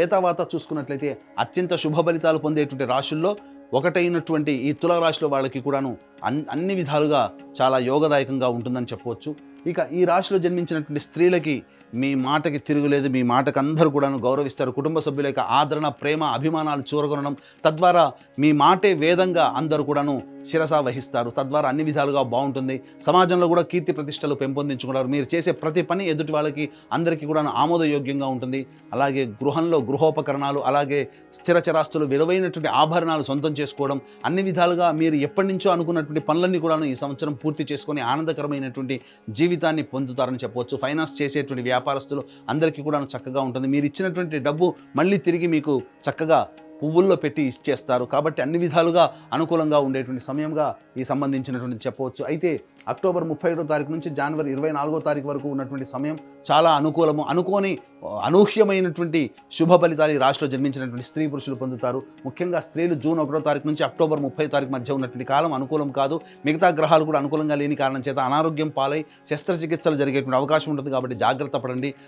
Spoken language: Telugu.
ఏతావాత చూసుకున్నట్లయితే అత్యంత శుభ ఫలితాలు పొందేటువంటి రాశుల్లో ఒకటైనటువంటి ఈ తులారాశిలో వాళ్ళకి కూడాను అన్ని విధాలుగా చాలా యోగదాయకంగా ఉంటుందని చెప్పవచ్చు. ఇక ఈ రాశిలో జన్మించినటువంటి స్త్రీలకి మీ మాటకి తిరుగులేదు, మీ మాటకు అందరూ కూడాను గౌరవిస్తారు. కుటుంబ సభ్యుల యొక్క ఆదరణ, ప్రేమ, అభిమానాలు చూరగొనడం, తద్వారా మీ మాటే వేదంగా అందరూ కూడాను శిరస వహిస్తారు. తద్వారా అన్ని విధాలుగా బాగుంటుంది. సమాజంలో కూడా కీర్తి ప్రతిష్టలు పెంపొందించుకుంటారు. మీరు చేసే ప్రతి పని ఎదుటి వాళ్ళకి అందరికీ కూడాను ఆమోదయోగ్యంగా ఉంటుంది. అలాగే గృహంలో గృహోపకరణాలు, అలాగే స్థిర చరాస్తులు, విలువైనటువంటి ఆభరణాలు సొంతం చేసుకోవడం, అన్ని విధాలుగా మీరు ఎప్పటి నుంచో అనుకున్నటువంటి పనులన్నీ కూడాను ఈ సంవత్సరం పూర్తి చేసుకొని ఆనందకరమైనటువంటి జీవితాన్ని పొందుతారని చెప్పవచ్చు. ఫైనాన్స్ చేసేటువంటి వ్యాపారస్తులు అందరికీ కూడా చక్కగా ఉంటుంది. మీరు ఇచ్చినటువంటి డబ్బు మళ్ళీ తిరిగి మీకు చక్కగా పువ్వుల్లో పెట్టి ఇచ్చేస్తారు. కాబట్టి అన్ని విధాలుగా అనుకూలంగా ఉండేటువంటి సమయంగా ఈ సంబంధించినటువంటి చెప్పవచ్చు. అయితే అక్టోబర్ 31వ తారీఖు నుంచి జనవరి 24వ తారీఖు వరకు ఉన్నటువంటి సమయం చాలా అనుకూలము. అనూహ్యమైనటువంటి శుభ ఫలితాలు ఈ రాశిలో జన్మించినటువంటి స్త్రీ పురుషులు పొందుతారు. ముఖ్యంగా స్త్రీలు జూన్ 1వ తారీఖు నుంచి అక్టోబర్ 30వ తారీఖు మధ్య ఉన్నటువంటి కాలం అనుకూలం కాదు. మిగతా గ్రహాలు కూడా అనుకూలంగా లేని కారణం చేత అనారోగ్యం పాలై శస్త్రచికిత్సలు జరిగేటువంటి అవకాశం ఉంటుంది. కాబట్టి జాగ్రత్త పడండి.